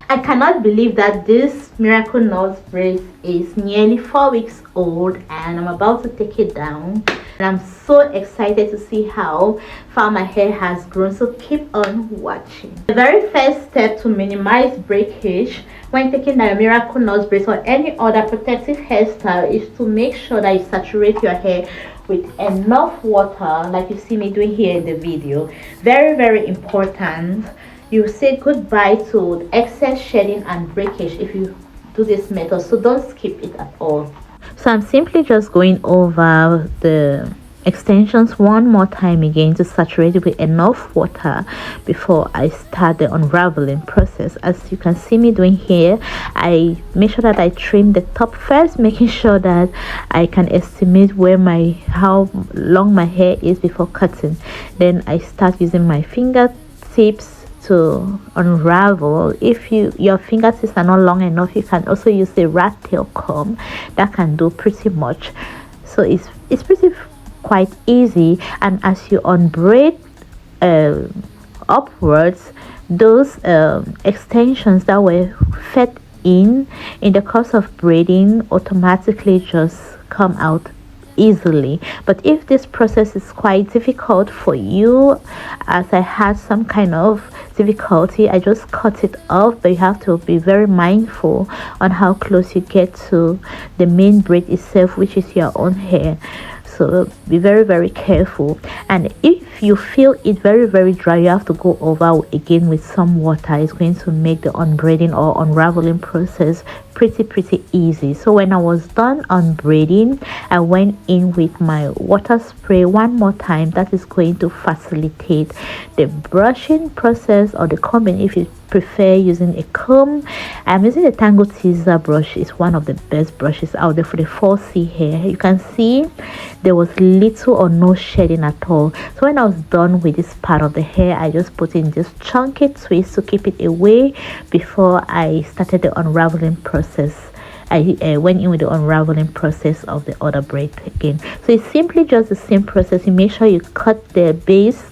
I cannot believe that this Miracle Knots brace is nearly 4 weeks old and I'm about to take it down. And I'm so excited to see how far my hair has grown, so keep on watching. The very first step to minimize breakage when taking a Miracle Knots brace or any other protective hairstyle is to make sure that you saturate your hair with enough water, like you see me doing here in the video. Very important. You say goodbye to excess shedding and breakage if you do this method, so don't skip it at all. So I'm simply just going over the extensions one more time again to saturate it with enough water before I start the unraveling process. As you can see me doing here, I make sure that I trim the top first, making sure that I can estimate where how long my hair is before cutting. Then I start using my fingertips to unravel. If your fingertips are not long enough, you can also use the rat tail comb. That can do pretty much. So it's pretty quite easy. And as you unbraid upwards, those extensions that were fed in the course of braiding automatically just come out easily. But if this process is quite difficult for you, as I had some kind of difficulty, I just cut it off. But you have to be very mindful on how close you get to the main braid itself, which is your own hair. So be very careful. And if you feel it very dry, you have to go over again with some water. It's going to make the unbraiding or unraveling process pretty easy. So when I was done unbraiding, I went in with my water spray one more time. That is going to facilitate the brushing process, or the combing if you prefer using a comb. I'm using the Tango Teaser brush. It's one of the best brushes out there for the 4C hair. You can see there was little or no shedding at all. So when I was done with this part of the hair, I just put in this chunky twist to keep it away before I started the unraveling process. I went in with the unraveling process of the other braid again. So it's simply just the same process. You make sure you cut the base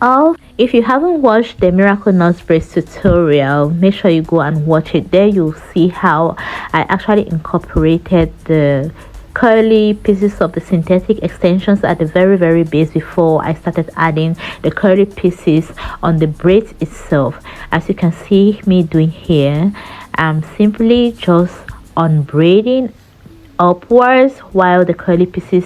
off. If you haven't watched the Miracle Knots Braids tutorial, make sure you go and watch it. There you'll see how I actually incorporated the curly pieces of the synthetic extensions at the very base before I started adding the curly pieces on the braids itself. As you can see me doing here, I'm simply just unbraiding upwards while the curly pieces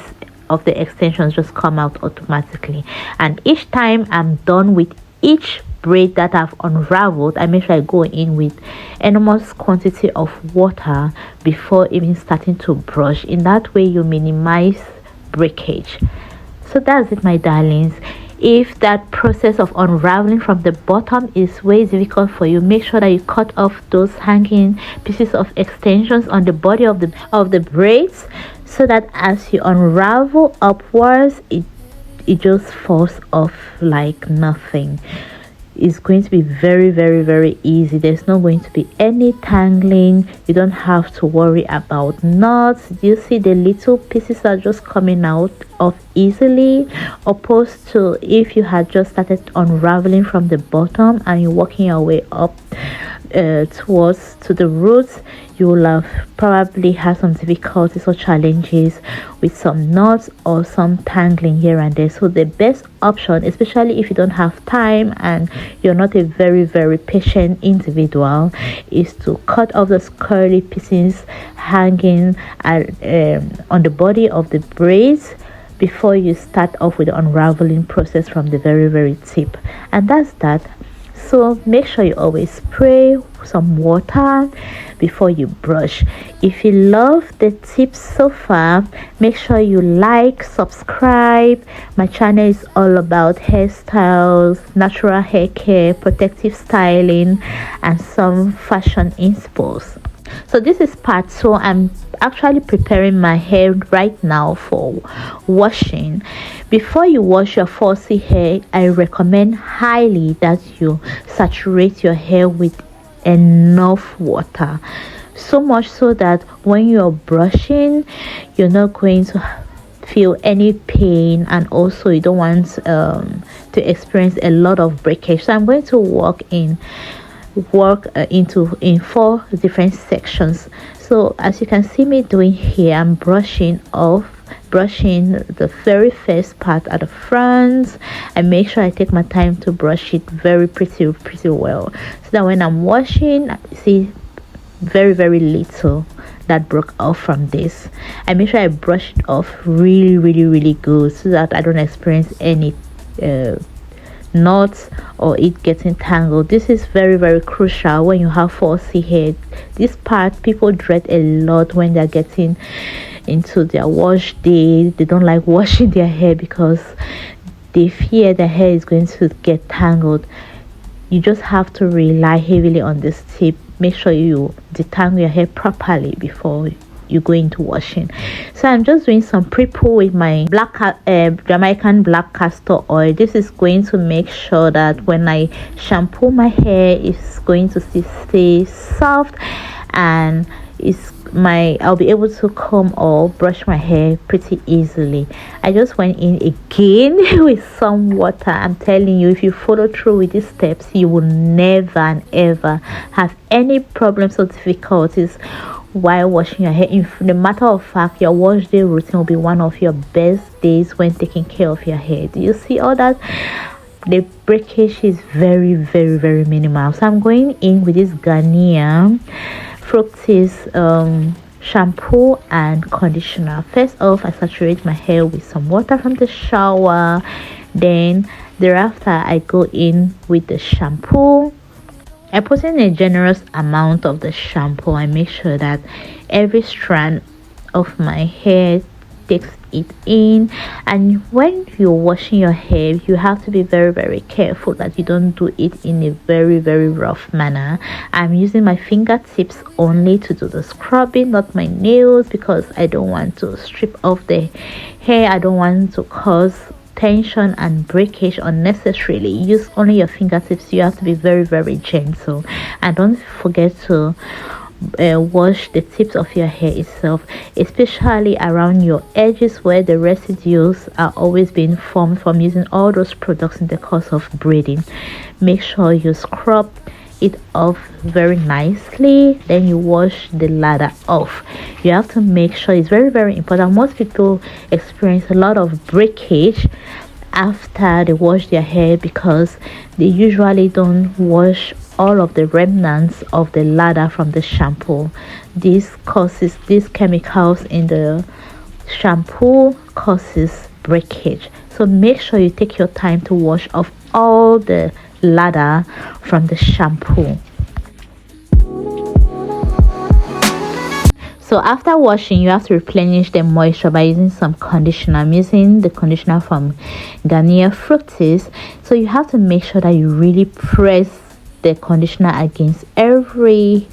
of the extensions just come out automatically. And each time I'm done with each braid that I've unraveled, I make sure I go in with enormous quantity of water before even starting to brush. In that way you minimize breakage. So that's it, my darlings. If that process of unraveling from the bottom is way difficult for you, make sure that you cut off those hanging pieces of extensions on the body of the braids, so that as you unravel upwards, it just falls off like nothing. It's going to be very easy. There's not going to be any tangling. You don't have to worry about knots. You see the little pieces are just coming out of easily, opposed to if you had just started unraveling from the bottom and you're working your way up towards the roots. You will have probably had some difficulties or challenges with some knots or some tangling here and there. So the best option, especially if you don't have time and you're not a very patient individual, is to cut off those curly pieces hanging on the body of the braids before you start off with the unraveling process from the very tip. And that's that. So make sure you always spray some water before you brush. If you love the tips so far, make sure you like, subscribe. My channel is all about hairstyles, natural hair care, protective styling, and some fashion inspos. So this is part 2. I'm actually preparing my hair right now for washing. Before you wash your 4C hair, I recommend highly that you saturate your hair with enough water, so much so that when you're brushing, you're not going to feel any pain, and also you don't want to experience a lot of breakage. So I'm going to work in work in 4 different sections. So as you can see me doing here, I'm brushing the very first part at the front. I make sure I take my time to brush it very pretty well, so that when I'm washing, see, very little that broke off from this. I make sure I brush it off really good, so that I don't experience any knots or it getting tangled. This is very crucial when you have 4C hair. This part people dread a lot when they're getting into their wash day. They don't like washing their hair because they fear their hair is going to get tangled. You just have to rely heavily on this tip. Make sure you detangle your hair properly before you go into washing. So I'm just doing some pre-poo with my Jamaican black castor oil. This is going to make sure that when I shampoo my hair, it's going to stay soft, and I'll be able to comb or brush my hair pretty easily. I just went in again with some water. I'm telling you, if you follow through with these steps, you will never and ever have any problems or difficulties while washing your hair. In the matter of fact, your wash day routine will be one of your best days when taking care of your hair. Do you see all that? The breakage is very minimal. So I'm going in with this Garnier Fructis shampoo and conditioner. First off, I saturate my hair with some water from the shower. Then thereafter, I go in with the shampoo. I put in a generous amount of the shampoo. I make sure that every strand of my hair takes it in. And when you're washing your hair, you have to be very careful that you don't do it in a very rough manner. I'm using my fingertips only to do the scrubbing, not my nails, because I don't want to strip off the hair. I don't want to cause tension and breakage unnecessarily. Use only your fingertips. You have to be very gentle, and don't forget to wash the tips of your hair itself, especially around your edges where the residues are always being formed from using all those products in the course of braiding. Make sure you scrub it off very nicely, then you wash the ladder off. You have to make sure, it's very important. Most people experience a lot of breakage after they wash their hair because they usually don't wash all of the remnants of the lather from the shampoo. This causes, these chemicals in the shampoo causes breakage. So make sure you take your time to wash off all the lather from the shampoo. So after washing, you have to replenish the moisture by using some conditioner. I'm using the conditioner from Garnier Fructis. So you have to make sure that you really press the conditioner against every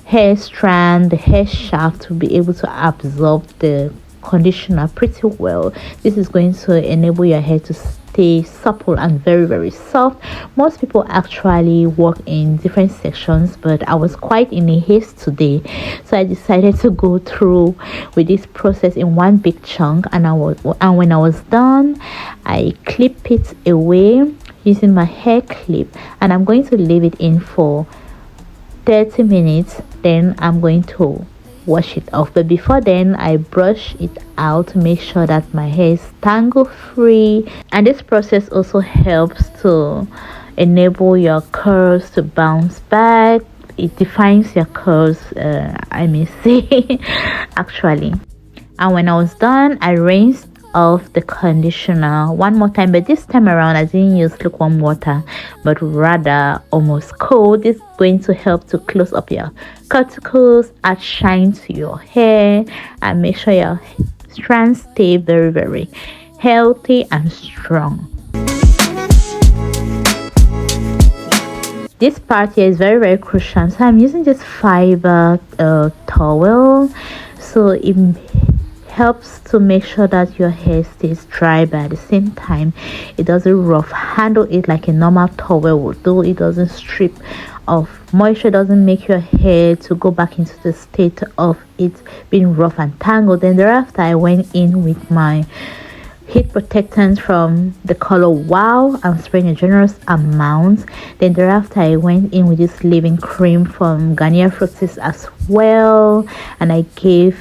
hair strand, the hair shaft, to be able to absorb the conditioner pretty well. This is going to enable your hair to stay supple and very soft. Most people actually work in different sections, but I was quite in a haste today, so I decided to go through with this process in one big chunk. And when I was done, I clip it away using my hair clip, and I'm going to leave it in for 30 minutes. Then I'm going to wash it off, but before then I brush it out to make sure that my hair is tangle free. And this process also helps to enable your curls to bounce back. It defines your curls, I may say actually. And when I was done, I rinsed off the conditioner one more time, but this time around I didn't use lukewarm water, but rather almost cold. This is going to help to close up your cuticles, add shine to your hair, and make sure your strands stay very healthy and strong. This part here is very crucial, so I'm using this fiber towel, so it helps to make sure that your hair stays dry, but at the same time it doesn't rough handle it like a normal towel would do. It doesn't strip of moisture, doesn't make your hair to go back into the state of it being rough and tangled. Then thereafter I went in with my heat protectant from the color Wow. I'm spraying a generous amount. Then thereafter I went in with this leave-in cream from Garnier Fructis as well, and I gave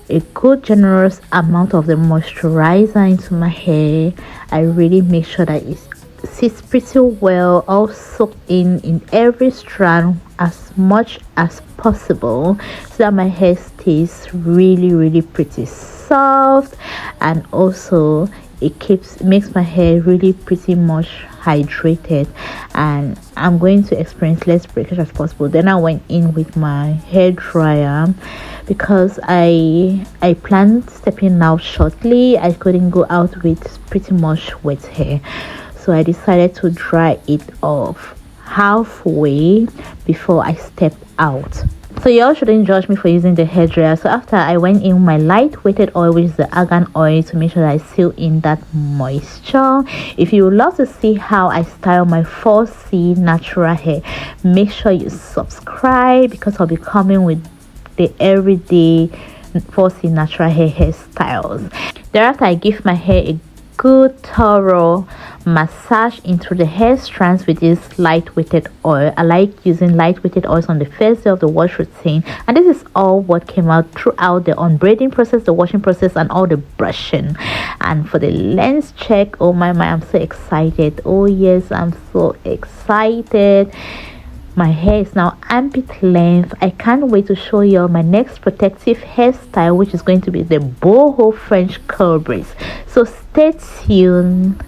a good generous amount of the moisturizer into my hair. I really make sure that it sits pretty well, all soaked in every strand as much as possible, so that my hair stays really pretty soft, and also it makes my hair really pretty much hydrated. And I'm going to experience less breakage as possible. Then I went in with my hair dryer because I planned stepping out shortly. I couldn't go out with pretty much wet hair, so I decided to dry it off halfway before I step out. So y'all shouldn't judge me for using the hair dryer. So after I went in my light weighted oil, which is the argan oil, to make sure that I seal in that moisture. If you would love to see how I style my 4C natural hair, make sure you subscribe, because I'll be coming with the everyday 4C natural hairstyles. Thereafter I give my hair a good thorough massage into the hair strands with this light weighted oil. I like using light weighted oils on the first day of the wash routine, and this is all what came out throughout the unbraiding process, the washing process, and all the brushing. And for the lens check, oh my, I'm so excited. Oh yes, I'm so excited. My hair is now armpit length. I can't wait to show you my next protective hairstyle, which is going to be the boho French curl braids. So stay tuned.